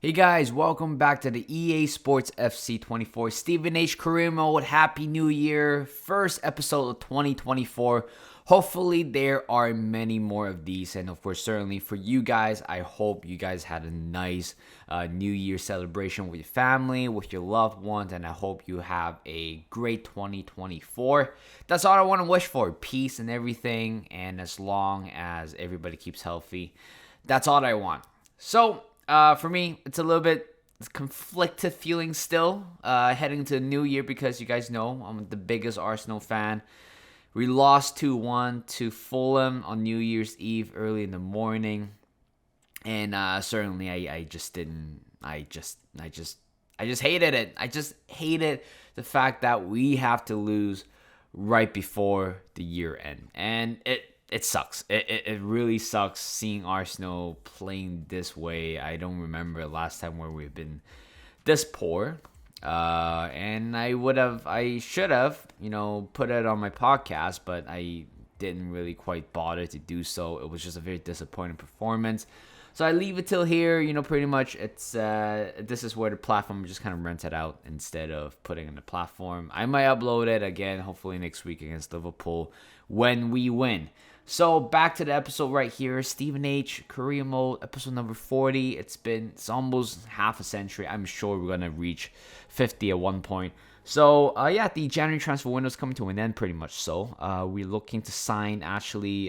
Hey guys, welcome back to the EA Sports FC 24 Stevenage career mode. Happy New Year. First episode of 2024. Hopefully there are many more of these, and of course certainly for you guys, I hope you guys had a nice New Year celebration with your family, with your loved ones, and I hope you have a great 2024. That's all I want to wish for. Peace and everything, and as long as everybody keeps healthy, that's all I want. So for me, it's a little bit conflicted feeling still heading to the new year because you guys know I'm the biggest Arsenal fan. We lost 2-1 to Fulham on New Year's Eve early in the morning, and certainly I just didn't. I just hated it. I just hated the fact that we have to lose right before the year end, and it sucks. It really sucks seeing Arsenal playing this way. I don't remember the last time where we've been this poor. And I should have, put it on my podcast, but I didn't really quite bother to do so. It was just a very disappointing performance. So I leave it till here. Pretty much it's this is where the platform just kind of rents it out instead of putting on the platform. I might upload it again, hopefully next week against Liverpool when we win. So back to the episode right here, Stevenage career mode, episode number 40. It's almost half a century. I'm sure we're gonna reach 50 at one point. So the January transfer window is coming to an end, pretty much. So we're looking to sign actually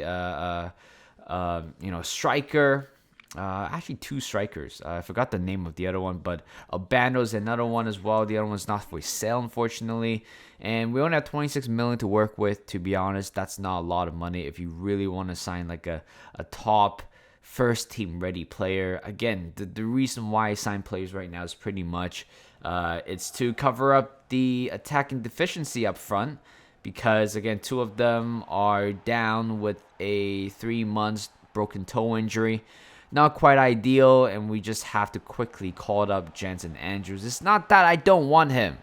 striker. Actually two strikers. I forgot the name of the other one, but Abando's another one as well. The other one's not for sale, unfortunately. And we only have 26 million to work with. To be honest, that's not a lot of money if you really want to sign like a top first team ready player. Again, the reason why I sign players right now is pretty much it's to cover up the attacking deficiency up front, because again, two of them are down with a 3 months broken toe injury. Not quite ideal, and we just have to quickly call up Jensen Andrews. It's not that I don't want him,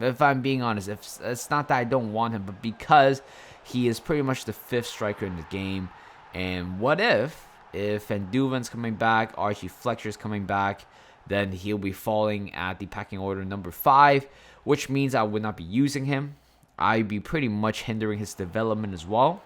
if I'm being honest. It's not that I don't want him, but because he is pretty much the fifth striker in the game. And what if Van Duven's coming back, Archie Fletcher's coming back, then he'll be falling at the packing order number 5, which means I would not be using him. I'd be pretty much hindering his development as well.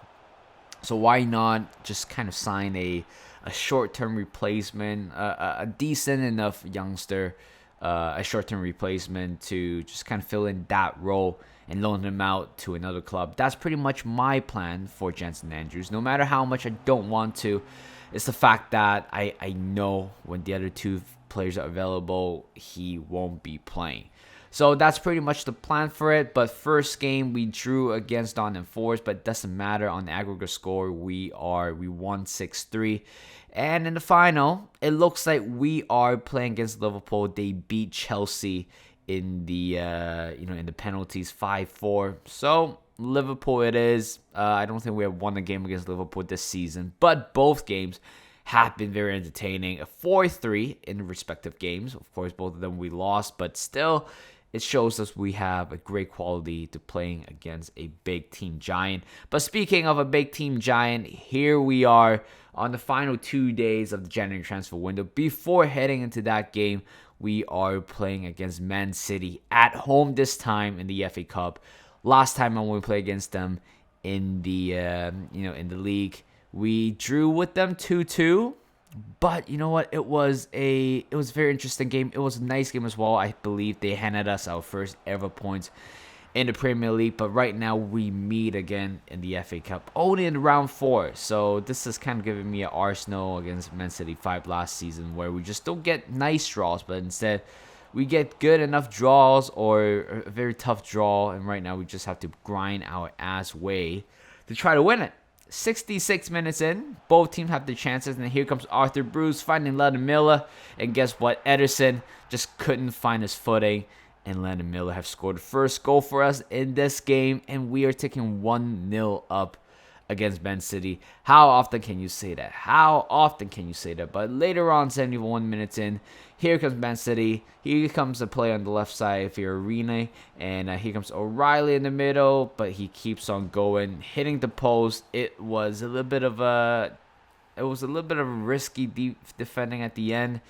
So why not just kind of sign a short-term replacement, a decent enough youngster, a short-term replacement to just kind of fill in that role and loan him out to another club. That's pretty much my plan for Jensen Andrews. No matter how much I don't want to, it's the fact that I know when the other two players are available, he won't be playing. So that's pretty much the plan for it. But first game, we drew against Nottingham Forest, but it doesn't matter. On the aggregate score, we won 6-3. And in the final, it looks like we are playing against Liverpool. They beat Chelsea in the in the penalties 5-4. So Liverpool it is. I don't think we have won a game against Liverpool this season, but both games have been very entertaining. A 4-3 in the respective games. Of course, both of them we lost, but still, it shows us we have a great quality to playing against a big team giant. But speaking of a big team giant, here we are on the final 2 days of the January transfer window. Before heading into that game, we are playing against Man City at home this time in the FA Cup. Last time when we played against them in the in the league, we drew with them 2-2. But you know what? It was a very interesting game. It was a nice game as well. I believe they handed us our first ever points in the Premier League. But right now we meet again in the FA Cup, only in round 4. So this is kind of giving me an Arsenal against Man City 5 last season, where we just don't get nice draws, but instead we get good enough draws or a very tough draw. And right now we just have to grind our ass way to try to win it. 66 minutes in, both teams have the chances, and here comes Arthur Bruce finding Lennon Miller, and guess what? Ederson just couldn't find his footing, and Lennon Miller have scored the first goal for us in this game, and we are taking 1-0 up against Man City. How often can you say that? How often can you say that? But later on, 71 minutes in, here comes Man City. Here comes the play on the left side of Fiorina, and here comes O'Reilly in the middle, but he keeps on going, hitting the post. It was a little bit of a risky defending at the end.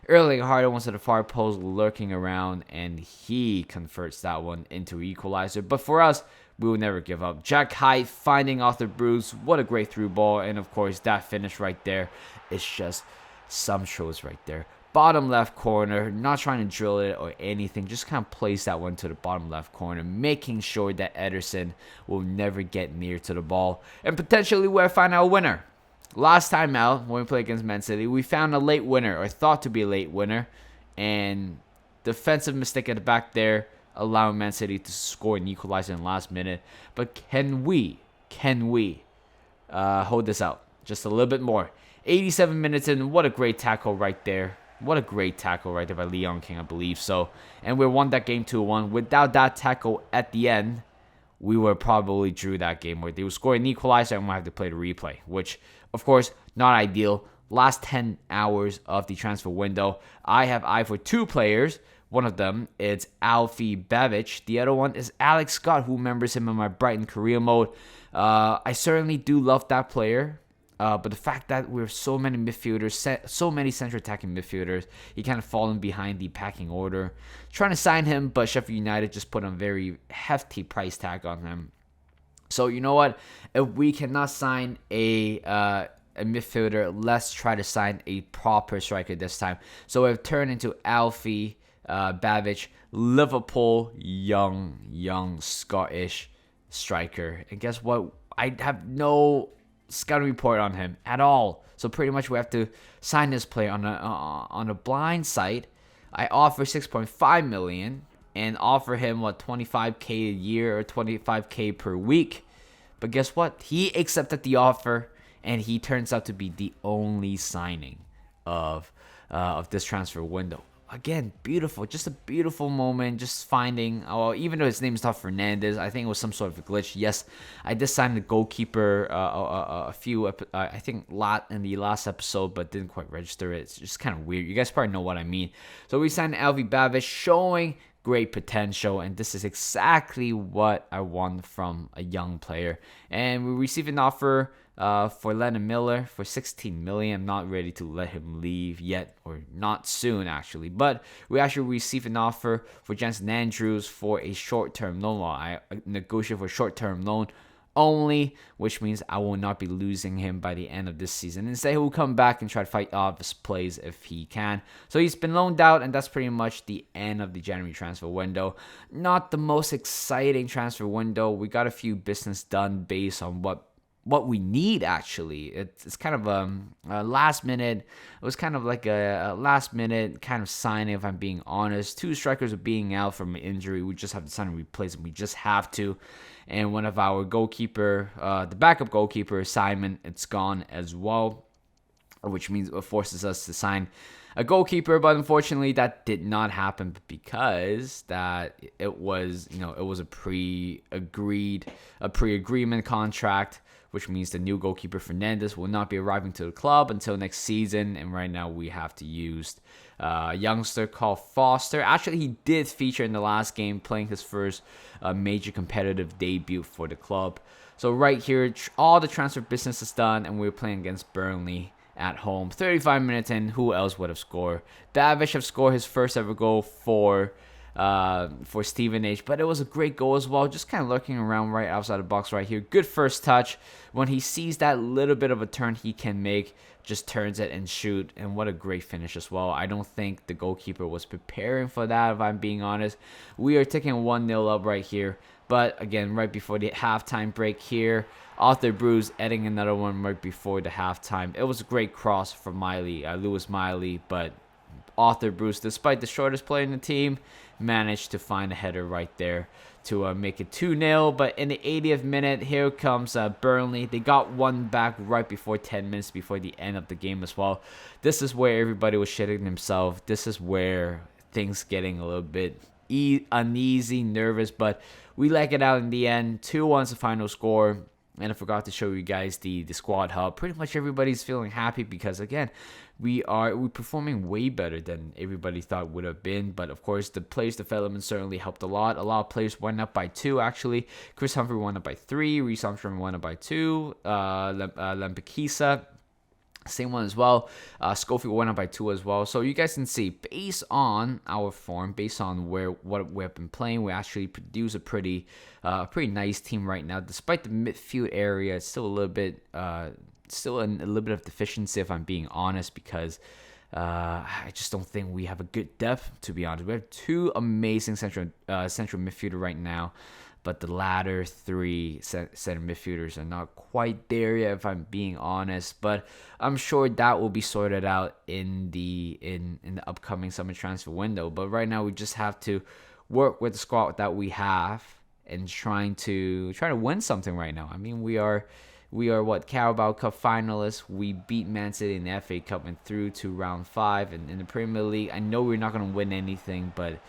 Erling Haaland was at the far post lurking around, and he converts that one into equalizer. But for us, we will never give up. Jack Hyde finding Arthur Bruce. What a great through ball. And of course, that finish right there is just sumptuous right there. Bottom left corner, not trying to drill it or anything, just kind of place that one to the bottom left corner, making sure that Ederson will never get near to the ball, and potentially we'll find our winner. Last time out, when we played against Man City, we found a late winner, or thought to be a late winner, and defensive mistake at the back there, allowing Man City to score an equalizer in the last minute. But can we hold this out just a little bit more? 87 minutes in, what a great tackle right there. What a great tackle right there by Leon King, I believe so. And we won that game 2-1. Without that tackle at the end, we would probably drew that game where they would score an equalizer and we'll have to play the replay, which, of course, not ideal. Last 10 hours of the transfer window, I have eyed for 2 players. One of them is Alfie Babic. The other one is Alex Scott, who remembers him in my Brighton career mode. I certainly do love that player. But the fact that we have so many midfielders, so many central attacking midfielders, he kind of fallen behind the packing order. Trying to sign him, but Sheffield United just put a very hefty price tag on him. So you know what? If we cannot sign a midfielder, let's try to sign a proper striker this time. So we've turned into Alfie Babic, Liverpool, young Scottish striker. And guess what? I have no scouting report on him at all, so pretty much we have to sign this player on a blind site. I offer 6.5 million and offer him 25k a year or 25k per week. But guess what? He accepted the offer, and he turns out to be the only signing of this transfer window. Again, beautiful, just a beautiful moment, just finding, even though his name is not Fernandez, I think it was some sort of a glitch. Yes, I did sign the goalkeeper I think in the last episode, but didn't quite register it. It's just kind of weird. You guys probably know what I mean. So we signed Alfie Babic, showing great potential, and this is exactly what I want from a young player. And we received an offer for Lennon Miller for 16 million. I'm not ready to let him leave yet, or not soon actually. But we actually received an offer for Jensen Andrews for a short-term loan. I negotiated for a short-term loan only, which means I will not be losing him by the end of this season. Instead, he will come back and try to fight off his plays if he can. So he's been loaned out, and that's pretty much the end of the January transfer window. Not the most exciting transfer window. We got a few business done based on what we need, actually. It's kind of a last minute. It was kind of like a last minute kind of signing, if I'm being honest. 2 strikers are being out from an injury. We just have to sign and replace them. We just have to. And one of our goalkeeper, the backup goalkeeper, Simon, it's gone as well, which means it forces us to sign a goalkeeper. But unfortunately, that did not happen because it was a pre-agreement contract, which means the new goalkeeper Fernandez will not be arriving to the club until next season. And right now we have to use a youngster called Foster. Actually, he did feature in the last game, playing his first major competitive debut for the club. So right here, all the transfer business is done, and we're playing against Burnley at home. 35 minutes in, who else would have scored? Babic have scored his first ever goal for Stevenage, but it was a great goal as well. Just kind of looking around right outside the box right here. Good first touch. When he sees that little bit of a turn he can make, just turns it and shoot. And what a great finish as well. I don't think the goalkeeper was preparing for that, if I'm being honest. We are taking 1-0 up right here. But again, right before the halftime break here, Arthur Bruce adding another one right before the halftime. It was a great cross from Lewis Miley, but Arthur Bruce, despite the shortest player in the team, managed to find a header right there to make it 2-0. But in the 80th minute, here comes Burnley. They got one back right before 10 minutes before the end of the game as well. This is where everybody was shitting themselves. This is where things getting a little bit uneasy, nervous, but we leg it out in the end. 2-1 is the final score. And I forgot to show you guys the squad hub. Pretty much everybody's feeling happy because, again, we're performing way better than everybody thought would have been. But of course, the players' development certainly helped a lot. A lot of players went up by 2 actually. Chris Humphrey went up by 3. Reece Armstrong went up by 2. Lempikisa Same one as well. Schofield went up by 2 as well. So you guys can see, based on our form, based on what we have been playing, we actually produce a pretty nice team right now. Despite the midfield area, it's still a little bit, still a little bit of deficiency, if I'm being honest, because I just don't think we have a good depth. To be honest, we have two amazing central midfielder right now, but the latter three center midfielders are not quite there yet, if I'm being honest. But I'm sure that will be sorted out in the upcoming summer transfer window. But right now, we just have to work with the squad that we have and trying to win something right now. I mean, we are what, Carabao Cup finalists. We beat Man City in the FA Cup and through to round 5. And in the Premier League, I know we're not going to win anything, but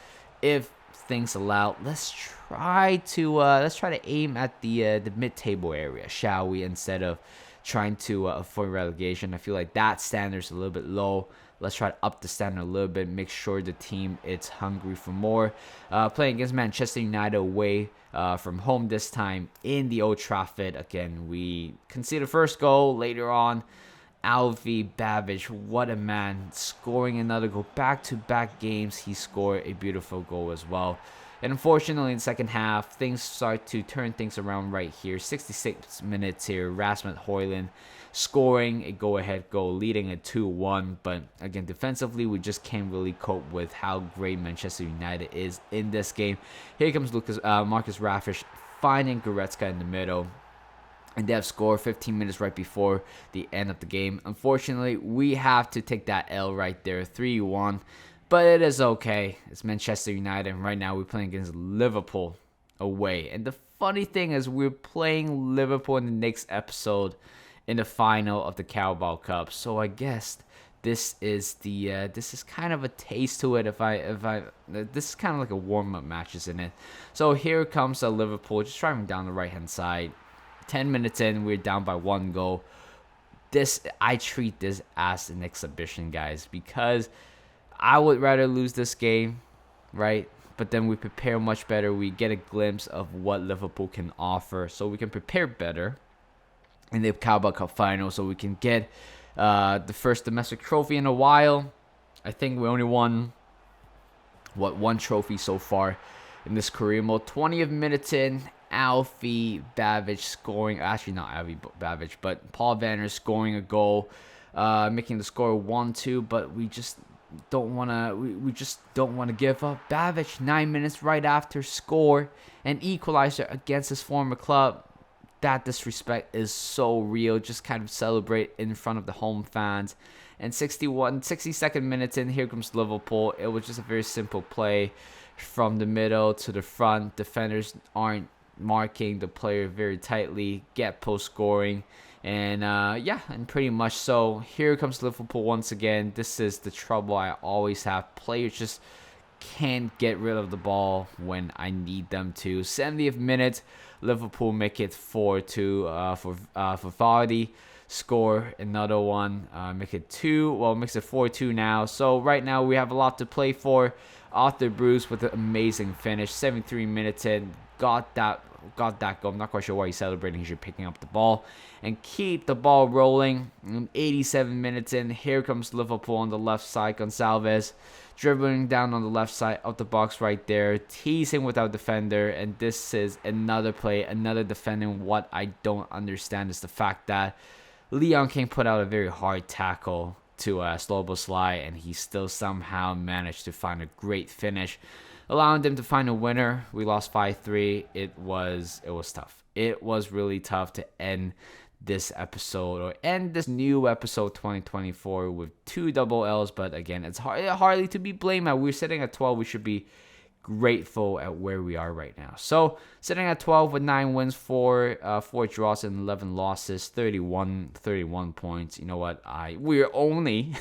if things allow, let's try to aim at the mid-table area, shall we? Instead of trying to avoid relegation. I feel like that standard's a little bit low. Let's try to up the standard a little bit, make sure the team is hungry for more. Playing against Manchester United away from home this time in the Old Trafford. Again, we conceded the first goal. Later on, Alfie Babbage, what a man, scoring another goal. Back-to-back games, he scored a beautiful goal as well. And unfortunately, in the second half, things start to turn things around right here. 66 minutes here, Rasmus Højlund scoring a go-ahead goal, leading at 2-1. But again, defensively, we just can't really cope with how great Manchester United is in this game. Here comes Marcus Rashford finding Goretzka in the middle. And they have scored 15 minutes right before the end of the game. Unfortunately, we have to take that L right there, 3-1. But it is okay. It's Manchester United, and right now we're playing against Liverpool away. And the funny thing is, we're playing Liverpool in the next episode in the final of the Carabao Cup. So I guess this is kind of a taste to it. This is kind of like a warm-up match, isn't it? So here comes Liverpool, just driving down the right-hand side. 10 minutes in, we're down by 1 goal. I treat this as an exhibition, guys, because I would rather lose this game, right? But then we prepare much better. We get a glimpse of what Liverpool can offer, so we can prepare better in the Carabao Cup final, so we can get the first domestic trophy in a while. I think we only won, one trophy so far in this career mode. 20th minutes in, Alfie Babbage scoring. Actually, not Alfie Babbage, but Paul Vanner scoring a goal, making the score 1-2. But we just don't wanna. We just don't want to give up. Babbage 9 minutes right after score an equalizer against his former club. That disrespect is so real. Just kind of celebrate in front of the home fans. And 62nd minutes in, here comes Liverpool. It was just a very simple play from the middle to the front. Defenders aren't marking the player very tightly, get post scoring, and and pretty much so. Here comes Liverpool once again. This is the trouble I always have. Players just can't get rid of the ball when I need them to. 70th minute, Liverpool make it 4-2 for Vardy. Score another one, make it 2. Well, makes it 4-2 now. So right now we have a lot to play for. Arthur Bruce with an amazing finish. 73 minutes in, got that goal. I'm not quite sure why he's celebrating. He should be picking up the ball and keep the ball rolling. 87 minutes in, here comes Liverpool on the left side. Gonçalves dribbling down on the left side of the box right there, teasing with our defender. And this is another play, another defending. What I don't understand is the fact that Leon King put out a very hard tackle to Szoboszlai, and he still somehow managed to find a great finish, allowing them to find a winner. We lost 5-3. It was tough. It was really tough to end this episode, or end this new episode 2024 with 2 double L's. But again, it's hardly to be blamed. We're sitting at 12. We should be grateful at where we are right now. So sitting at 12 with 9 wins, 4 draws and 11 losses, 31 points. You know what? We're only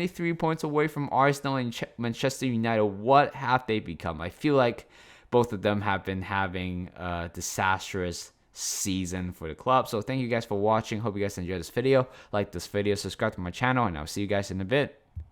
3 points away from Arsenal and Manchester United. What have they become? I feel like both of them have been having a disastrous season for the club. So thank you guys for watching. Hope you guys enjoyed this video. Like this video, subscribe to my channel, and I'll see you guys in a bit.